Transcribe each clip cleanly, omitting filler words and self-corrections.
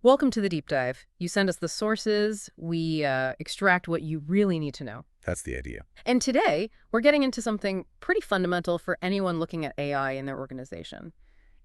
Welcome to the deep dive. You send us the sources, we extract what you really need to know. That's the idea. And today, we're getting into something pretty fundamental for anyone looking at AI in their organization.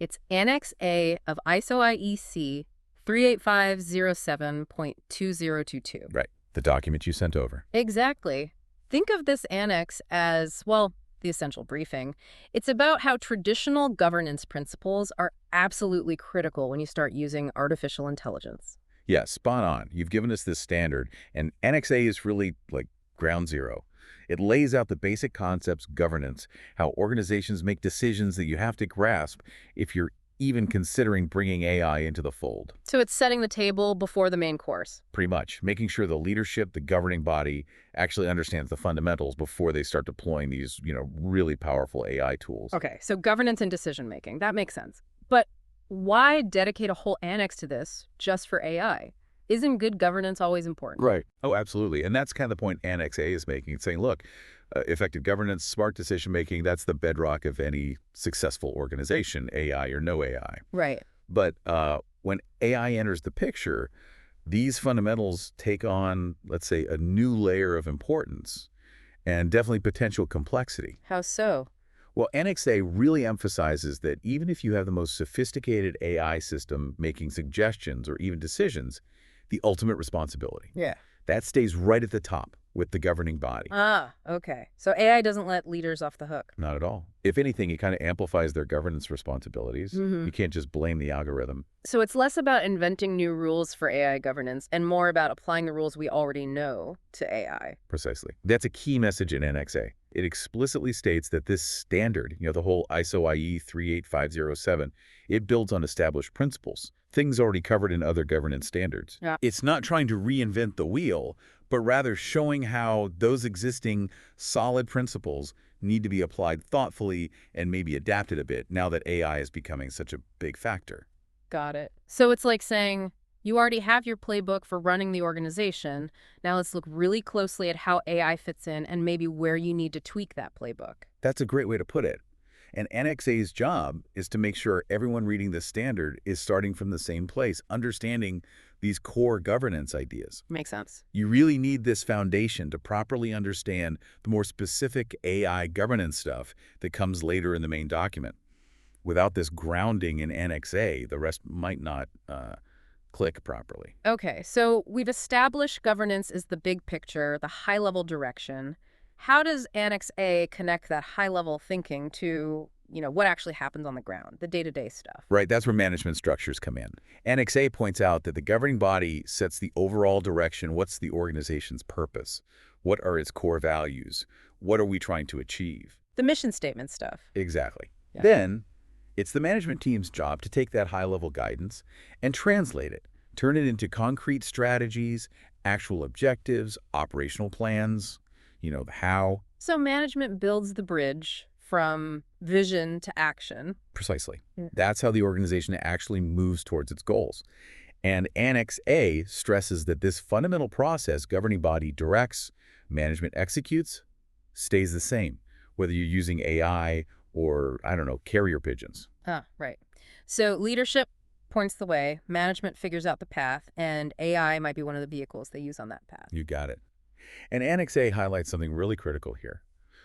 It's Annex A of ISO IEC 38507.2022. Right. The document you sent over. Exactly. Think of this annex as, well, the essential briefing. It's about how traditional governance principles are absolutely critical when you start using artificial intelligence. Yeah, spot on. You've given us this standard, and Annex A is really like ground zero. It lays out the basic concepts, governance, how organizations make decisions that you have to grasp if you're even considering bringing AI into the fold. So it's setting the table before the main course. Pretty much, making sure the leadership, the governing body, actually understands the fundamentals before they start deploying these, really powerful AI tools. Okay, so governance and decision making, that makes sense. But why dedicate a whole annex to this just for AI? Isn't good governance always important? Right. Oh, absolutely. And that's kind of the point Annex A is making. It's saying, look, effective governance, smart decision-making, that's the bedrock of any successful organization, AI or no AI. Right. But when AI enters the picture, these fundamentals take on, let's say, a new layer of importance and definitely potential complexity. How so? Well, Annex A really emphasizes that even if you have the most sophisticated AI system making suggestions or even decisions, the ultimate responsibility, Yeah. that stays right at the top with the governing body. Ah, okay. So AI doesn't let leaders off the hook. Not at all. If anything, it kind of amplifies their governance responsibilities. Mm-hmm. You can't just blame the algorithm. So it's less about inventing new rules for AI governance and more about applying the rules we already know to AI. Precisely. That's a key message in Annex A. It explicitly states that this standard, the whole ISO IE 38507, it builds on established principles, things already covered in other governance standards. Yeah. It's not trying to reinvent the wheel, but rather showing how those existing solid principles need to be applied thoughtfully and maybe adapted a bit now that AI is becoming such a big factor. Got it. So it's like saying, you already have your playbook for running the organization. Now let's look really closely at how AI fits in and maybe where you need to tweak that playbook. That's a great way to put it. And Annex A's job is to make sure everyone reading this standard is starting from the same place, understanding these core governance ideas. Makes sense. You really need this foundation to properly understand the more specific AI governance stuff that comes later in the main document. Without this grounding in Annex A, the rest might not click properly. Okay, so we've established governance is the big picture, the high-level direction. How does Annex A connect that high-level thinking to, what actually happens on the ground, the day-to-day stuff? Right, that's where management structures come in. Annex A points out that the governing body sets the overall direction. What's the organization's purpose? What are its core values? What are we trying to achieve? The mission statement stuff. Exactly. Yeah. Then, it's the management team's job to take that high-level guidance and translate it, turn it into concrete strategies, actual objectives, operational plans, the how. So management builds the bridge from vision to action. Precisely. Yeah. That's how the organization actually moves towards its goals. And Annex A stresses that this fundamental process governing body directs, management executes, stays the same, whether you're using AI or, I don't know, carrier pigeons. Ah, right. So leadership points the way, management figures out the path, and AI might be one of the vehicles they use on that path. You got it. And Annex A highlights something really critical here.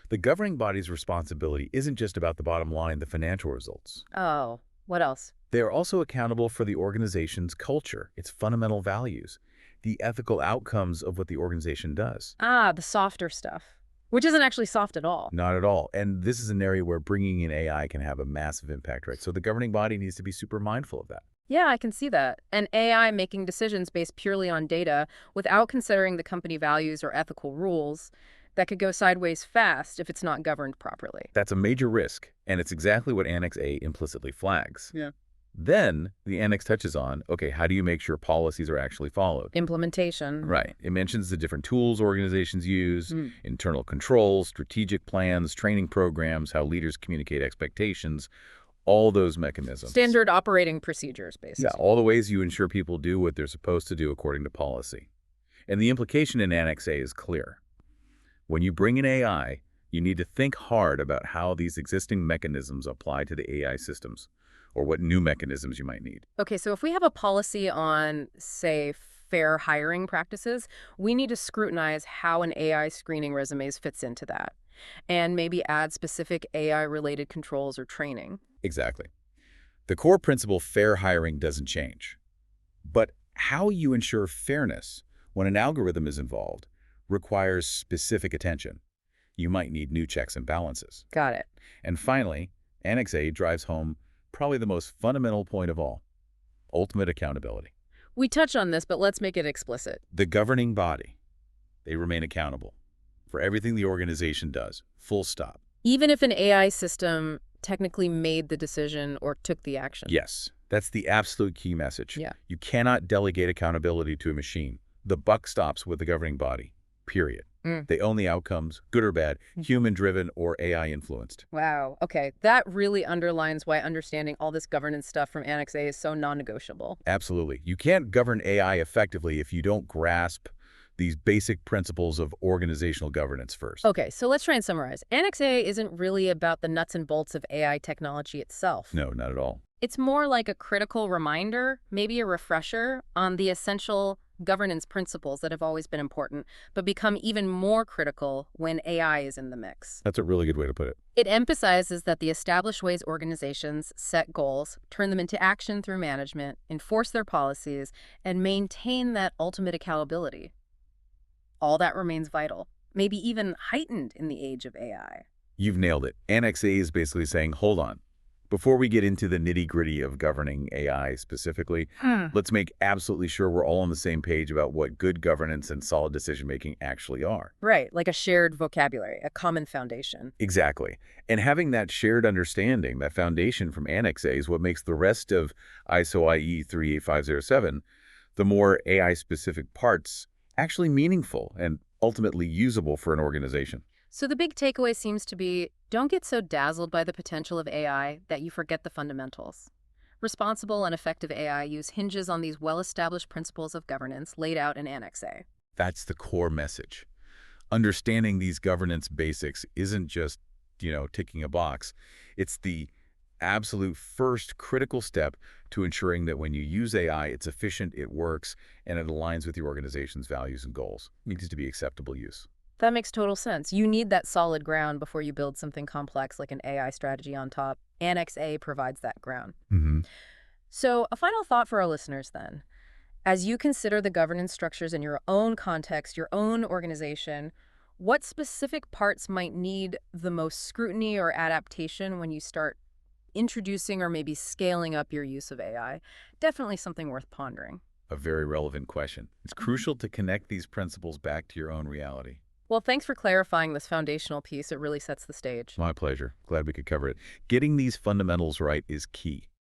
The governing body's responsibility isn't just about the bottom line, the financial results. Oh, what else? They are also accountable for the organization's culture, its fundamental values, the ethical outcomes of what the organization does. Ah, the softer stuff, which isn't actually soft at all. Not at all. And this is an area where bringing in AI can have a massive impact, right? So the governing body needs to be super mindful of that. Yeah, I can see that. And AI making decisions based purely on data without considering the company values or ethical rules, that could go sideways fast if it's not governed properly. That's a major risk, and it's exactly what Annex A implicitly flags. Yeah. Then the annex touches on, okay, how do you make sure policies are actually followed? Implementation. Right. It mentions the different tools organizations use, internal controls, strategic plans, training programs, how leaders communicate expectations, all those mechanisms. Standard operating procedures, basically. Yeah, all the ways you ensure people do what they're supposed to do according to policy. And the implication in Annex A is clear. When you bring in AI, you need to think hard about how these existing mechanisms apply to the AI systems. or what new mechanisms you might need. Okay, so if we have a policy on, say, fair hiring practices, we need to scrutinize how an AI screening resumes fits into that, and maybe add specific AI-related controls or training. Exactly. The core principle, fair hiring, doesn't change. But how you ensure fairness when an algorithm is involved requires specific attention. You might need new checks and balances. Got it. And finally, Annex A drives home probably the most fundamental point of all, ultimate accountability. We touched on this, but let's make it explicit. The governing body, they remain accountable for everything the organization does, full stop. Even if an AI system technically made the decision or took the action. Yes, that's the absolute key message. Yeah. You cannot delegate accountability to a machine. The buck stops with the governing body, period. They own the outcomes, good or bad, human-driven or AI-influenced. Wow. Okay. That really underlines why understanding all this governance stuff from Annex A is so non-negotiable. Absolutely. You can't govern AI effectively if you don't grasp these basic principles of organizational governance first. Okay, so let's try and summarize. Annex A isn't really about the nuts and bolts of AI technology itself. No, not at all. It's more like a critical reminder, maybe a refresher, on the essential governance principles that have always been important, but become even more critical when AI is in the mix. That's a really good way to put it. It emphasizes that the established ways organizations set goals, turn them into action through management, enforce their policies, and maintain that ultimate accountability. All that remains vital, maybe even heightened in the age of AI. You've nailed it. Annex A is basically saying, hold on. Before we get into the nitty-gritty of governing AI specifically, let's make absolutely sure we're all on the same page about what good governance and solid decision-making actually are. Right, like a shared vocabulary, a common foundation. Exactly. And having that shared understanding, that foundation from Annex A, is what makes the rest of ISO IE 38507, the more AI-specific parts, actually meaningful and ultimately usable for an organization. So the big takeaway seems to be, don't get so dazzled by the potential of AI that you forget the fundamentals. Responsible and effective AI use hinges on these well-established principles of governance laid out in Annex A. That's the core message. Understanding these governance basics isn't just, ticking a box. It's the absolute first critical step to ensuring that when you use AI, it's efficient, it works, and it aligns with your organization's values and goals. It needs to be acceptable use. That makes total sense. You need that solid ground before you build something complex like an AI strategy on top. Annex A provides that ground. So a final thought for our listeners then. As you consider the governance structures in your own context, your own organization, what specific parts might need the most scrutiny or adaptation when you start introducing or maybe scaling up your use of AI? Definitely something worth pondering. A very relevant question. It's crucial to connect these principles back to your own reality. Well, thanks for clarifying this foundational piece. It really sets the stage. My pleasure. Glad we could cover it. Getting these fundamentals right is key.